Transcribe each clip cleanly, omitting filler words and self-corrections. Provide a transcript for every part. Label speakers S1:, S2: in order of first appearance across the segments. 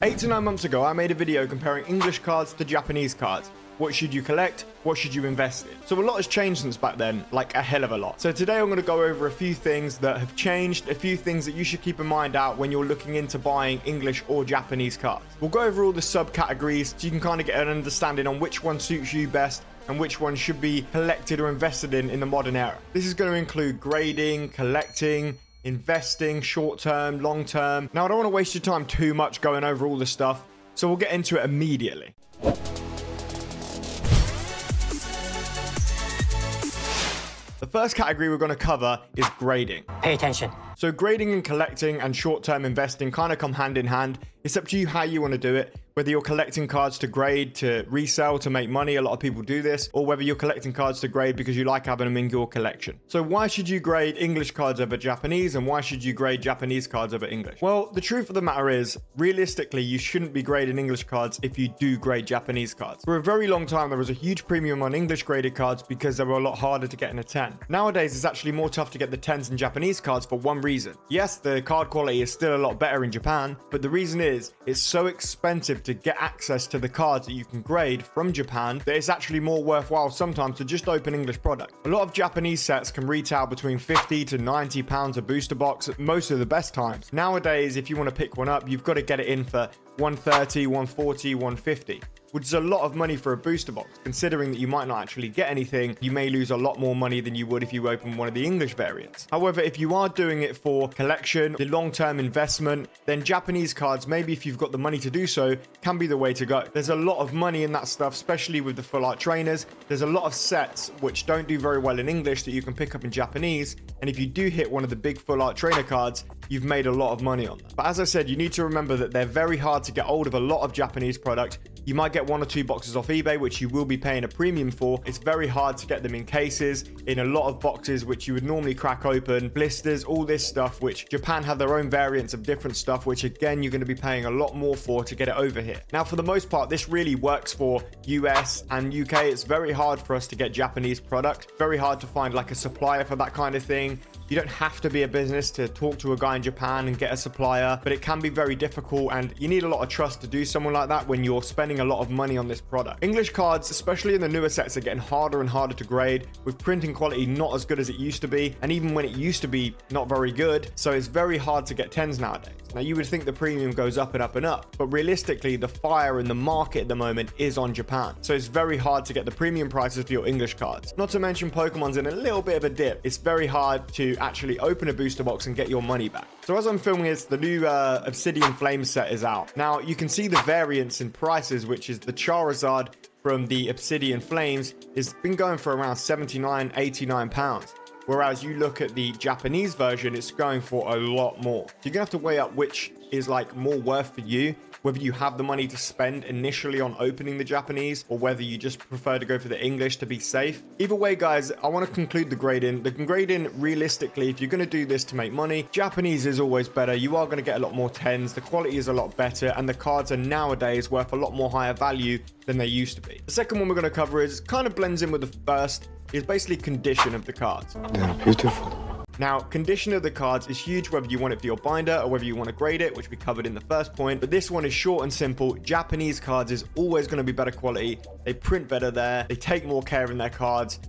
S1: 8 to 9 months ago, I made a video comparing English cards to Japanese cards. What should you collect? What should you invest in? So a lot has changed since back then, like a hell of a lot. So today I'm going to go over a few things that have changed, a few things that you should keep in mind out when you're looking into buying English or Japanese cards. We'll go over all the subcategories so you can kind of get an understanding on which one suits you best and which one should be collected or invested in the modern era. This is going to include grading, collecting, investing, short-term, long-term. Now, I don't want to waste your time too much going over all this stuff, so we'll get into it immediately. The first category we're going to cover is grading.
S2: Pay attention.
S1: So grading and collecting and short-term investing kind of come hand in hand. It's up to you how you want to do it. Whether you're collecting cards to grade, to resell, to make money, a lot of people do this, or whether you're collecting cards to grade because you like having them in your collection. So why should you grade English cards over Japanese, and why should you grade Japanese cards over English? Well, the truth of the matter is, realistically, you shouldn't be grading English cards if you do grade Japanese cards. For a very long time, there was a huge premium on English graded cards because they were a lot harder to get in a 10. Nowadays, it's actually more tough to get the 10s in Japanese cards for one reason. Yes, the card quality is still a lot better in Japan, but the reason is it's so expensive to get access to the cards that you can grade from Japan that it's actually more worthwhile sometimes to just open English product. A lot of Japanese sets can retail between 50 to 90 pounds a booster box at most of the best times. Nowadays, if you want to pick one up, you've got to get it in for 130, 140, 150. Which is a lot of money for a booster box. Considering that you might not actually get anything, you may lose a lot more money than you would if you open one of the English variants. However, if you are doing it for collection, the long-term investment, then Japanese cards, maybe if you've got the money to do so, can be the way to go. There's a lot of money in that stuff, especially with the full art trainers. There's a lot of sets which don't do very well in English that you can pick up in Japanese, and if you do hit one of the big full art trainer cards, you've made a lot of money on them. But as I said, you need to remember that they're very hard to get hold of a lot of Japanese product. You might get 1 or 2 boxes off eBay, which you will be paying a premium for. It's very hard to get them in cases, in a lot of boxes, which you would normally crack open, blisters, all this stuff, which Japan have their own variants of different stuff, which again, you're going to be paying a lot more for to get it over here. Now, for the most part, this really works for US and UK. It's very hard for us to get Japanese product, very hard to find like a supplier for that kind of thing. You don't have to be a business to talk to a guy in Japan and get a supplier, but it can be very difficult, and you need a lot of trust to do someone like that when you're spending a lot of money on this product. English cards, especially in the newer sets, are getting harder and harder to grade, with printing quality not as good as it used to be, and even when it used to be, not very good, so it's very hard to get 10s nowadays. Now, you would think the premium goes up and up and up, but realistically, the fire in the market at the moment is on Japan, so it's very hard to get the premium prices for your English cards. Not to mention Pokemon's in a little bit of a dip. It's very hard to actually open a booster box and get your money back. So as I'm filming this, the new Obsidian Flame set is out. Now, you can see the variance in prices, which is the Charizard from the Obsidian Flames has been going for around 79, 89 pounds. Whereas you look at the Japanese version, it's going for a lot more. So you're gonna have to weigh up which is like more worth for you, whether you have the money to spend initially on opening the Japanese or whether you just prefer to go for the English to be safe. Either way, guys, I want to conclude the grading. The grading, realistically, if you're going to do this to make money, Japanese is always better. You are going to get a lot more 10s. The quality is a lot better, and the cards are nowadays worth a lot more higher value than they used to be. The second one we're going to cover is kind of blends in with the first, is basically condition of the cards.
S3: They're beautiful.
S1: Now, condition of the cards is huge, whether you want it for your binder or whether you want to grade it, which we covered in the first point. But this one is short and simple. Japanese cards is always going to be better quality. They print better there. They take more care in their cards.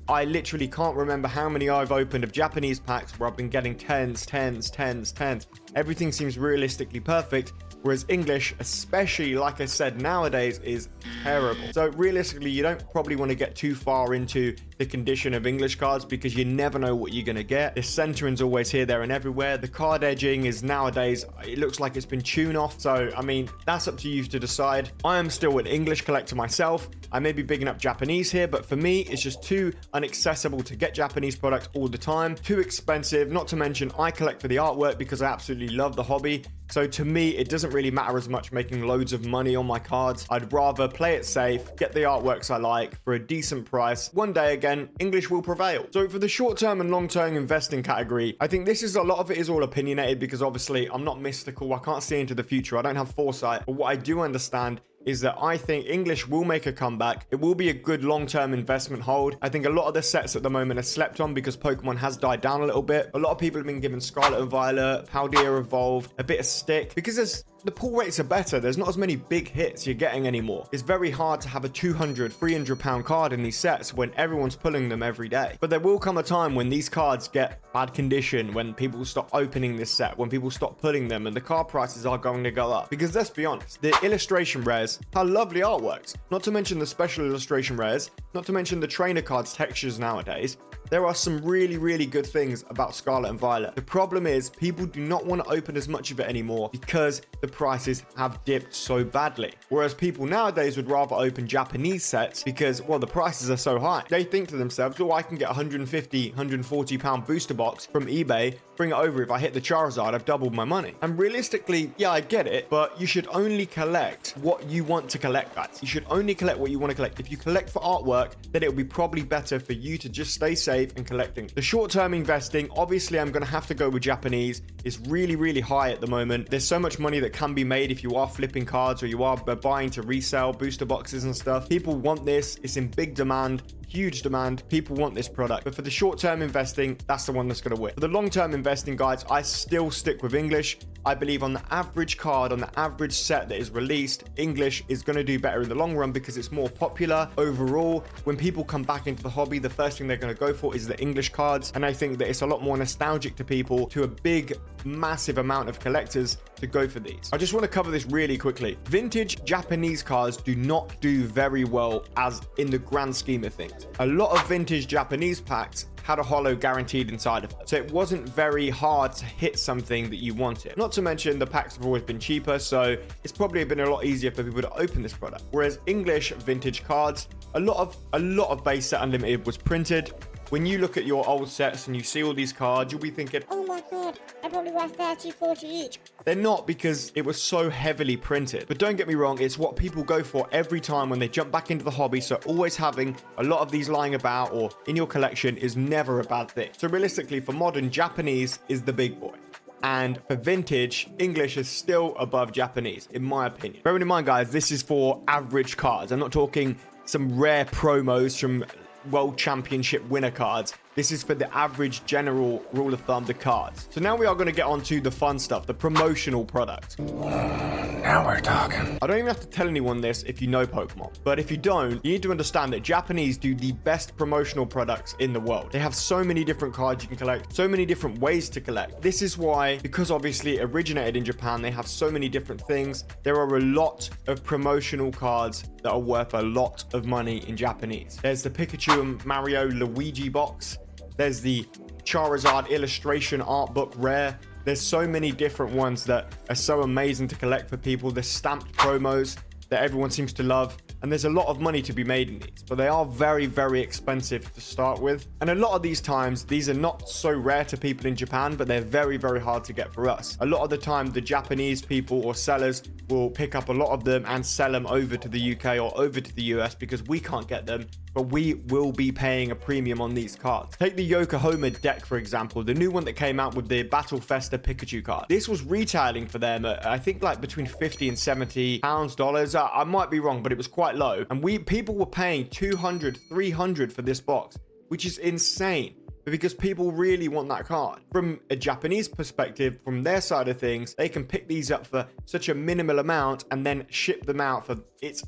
S1: I literally can't remember how many I've opened of Japanese packs where I've been getting 10s, 10s, 10s, 10s. Everything seems realistically perfect. Whereas English, especially, like I said, nowadays is terrible. So realistically, you don't probably want to get too far into the condition of English cards because you never know what you're going to get. The centering's always here, there, and everywhere. The card edging is nowadays, it looks like it's been tuned off. So, I mean, that's up to you to decide. I am still an English collector myself. I may be bigging up Japanese here, but for me, it's just too inaccessible to get Japanese products all the time. Too expensive, not to mention I collect for the artwork because I absolutely love the hobby. So to me, it doesn't really matter as much making loads of money on my cards. I'd rather play it safe, get the artworks I like for a decent price. One day again, English will prevail. So for the short-term and long-term investing category, I think this is a lot of it is all opinionated because obviously I'm not mystical. I can't see into the future. I don't have foresight. But what I do understand is that I think English will make a comeback. It will be a good long-term investment hold. I think a lot of the sets at the moment are slept on because Pokemon has died down a little bit. A lot of people have been given Scarlet and Violet, Paldea Evolved, a bit of stick because there's the pull rates are better. There's not as many big hits you're getting anymore. It's very hard to have a 200, 300 pound card in these sets when everyone's pulling them every day. But there will come a time when these cards get bad condition, when people stop opening this set, when people stop pulling them, and the card prices are going to go up. Because let's be honest, the illustration rares have lovely artworks, not to mention the special illustration rares, not to mention the trainer cards textures nowadays. There are some really, really good things about Scarlet and Violet. The problem is people do not want to open as much of it anymore because the prices have dipped so badly. Whereas people nowadays would rather open Japanese sets because, well, the prices are so high. They think to themselves, oh, I can get 150, 140 pound booster box from eBay, bring it over. If I hit the Charizard, I've doubled my money. And realistically, yeah, I get it, but you should only collect what you want to collect, guys. You should only collect what you want to collect. If you collect for artwork, then it would be probably better for you to just stay safe and collecting. The short-term investing, obviously I'm going to have to go with Japanese. It's really, really high at the moment. There's so much money that can be made if you are flipping cards or you are buying to resell booster boxes and stuff. People want this. It's in big demand. Huge demand. People want this product. But for the short-term investing, that's the one that's going to win. For the long-term investing, guys, I still stick with English. I believe on the average card, on the average set that is released, English is going to do better in the long run because it's more popular overall. When people come back into the hobby, the first thing they're going to go for is the English cards. And I think that it's a lot more nostalgic to people, to a big, massive amount of collectors to go for these. I just want to cover this really quickly. Vintage Japanese cards do not do very well as in the grand scheme of things. A lot of vintage Japanese packs had a holo guaranteed inside of it. So it wasn't very hard to hit something that you wanted. Not to mention the packs have always been cheaper, so it's probably been a lot easier for people to open this product. Whereas English vintage cards, a lot of base set unlimited was printed. When you look at your old sets and you see all these cards, you'll be thinking, oh my god, they're probably worth 30, 40 each. They're not, because it was so heavily printed. But don't get me wrong, it's what people go for every time when they jump back into the hobby. So always having a lot of these lying about or in your collection is never a bad thing. So realistically, for modern, Japanese is the big boy. And for vintage, English is still above Japanese, in my opinion. Bearing in mind, guys, this is for average cards. I'm not talking some rare promos from World Championship winner cards. This is for the average general rule of thumb, the cards. So now we are going to get on to the fun stuff, the promotional product.
S2: Now we're talking.
S1: I don't even have to tell anyone this if you know Pokemon. But if you don't, you need to understand that Japanese do the best promotional products in the world. They have so many different cards you can collect, so many different ways to collect. This is why, because obviously it originated in Japan, they have so many different things. There are a lot of promotional cards that are worth a lot of money in Japanese. There's the Pikachu and Mario Luigi box. There's the Charizard illustration art book rare. There's so many different ones that are so amazing to collect for people. The stamped promos that everyone seems to love. And there's a lot of money to be made in these, but they are very, very expensive to start with. And a lot of these times, these are not so rare to people in Japan, but they're very, very hard to get for us. A lot of the time, the Japanese people or sellers will pick up a lot of them and sell them over to the UK or over to the US because we can't get them, but we will be paying a premium on these cards. Take the Yokohama deck, for example, the new one that came out with the Battle Festa Pikachu card. This was retailing for them at, I think, like between 50 and 70 pounds, dollars. I might be wrong, but it was quite low. And people were paying 200, 300 for this box, which is insane. Because people really want that card. From a Japanese perspective, from their side of things, they can pick these up for such a minimal amount and then ship them out for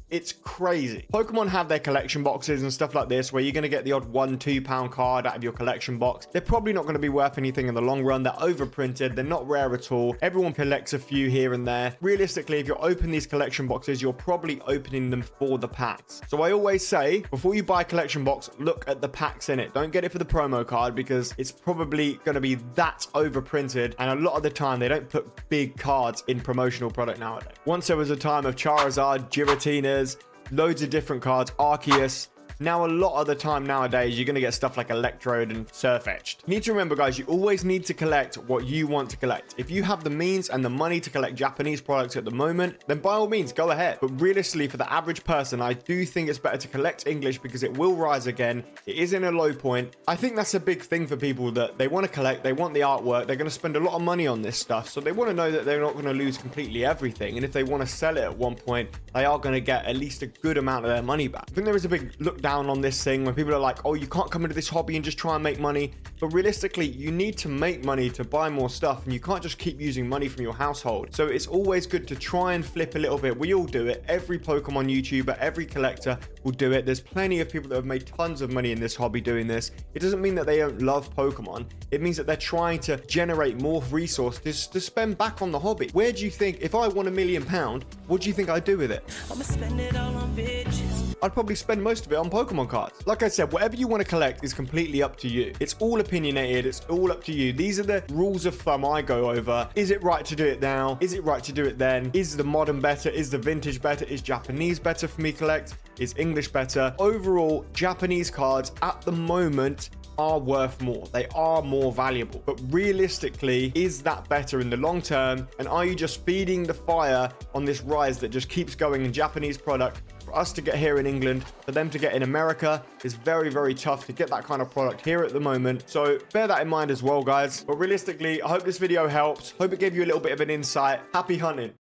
S1: it's crazy. Pokemon have their collection boxes and stuff like this where you're going to get the odd £1-2 card out of your collection box. They're probably not going to be worth anything in the long run. They're overprinted. They're not rare at all. Everyone collects a few here and there. Realistically, if you're opening these collection boxes, you're probably opening them for the packs. So I always say, before you buy a collection box, look at the packs in it. Don't get it for the promo card, because it's probably going to be that overprinted, and a lot of the time they don't put big cards in promotional product nowadays. Once there was a time of Charizard, Giratinas, loads of different cards, Arceus. Now a lot of the time nowadays you're going to get stuff like Electrode and Surf Etched. You need to remember, guys, you always need to collect what you want to collect. If you have the means and the money to collect Japanese products at the moment, then by all means go ahead. But realistically, for the average person, I do think it's better to collect English because it will rise again. It is in a low point. I think that's a big thing for people, that they want to collect, they want the artwork, they're going to spend a lot of money on this stuff, so they want to know that they're not going to lose completely everything, and if they want to sell it at one point, they are going to get at least a good amount of their money back. I think there is a big look down on this thing, when people are like, oh, you can't come into this hobby and just try and make money. But realistically, you need to make money to buy more stuff, and you can't just keep using money from your household. So it's always good to try and flip a little bit. We all do it. Every Pokemon YouTuber, every collector will do it. There's plenty of people that have made tons of money in this hobby doing this. It doesn't mean that they don't love Pokemon. It means that they're trying to generate more resources to spend back on the hobby. Where do you think, if I won £1 million, what do you think I'd do with it?
S3: I'ma spend it all on bitches.
S1: I'd probably spend most of it on Pokemon cards. Like I said, whatever you want to collect is completely up to you. It's all opinionated. It's all up to you. These are the rules of thumb I go over. Is it right to do it now? Is it right to do it then? Is the modern better? Is the vintage better? Is Japanese better for me to collect? Is English better? Overall, Japanese cards at the moment are worth more. They are more valuable. But realistically, is that better in the long term? And are you just feeding the fire on this rise that just keeps going in Japanese product? For us to get here in England, for them to get in America, is very, very tough to get that kind of product here at the moment. So bear that in mind as well, guys. But realistically, I hope this video helped. Hope it gave you a little bit of an insight. Happy hunting.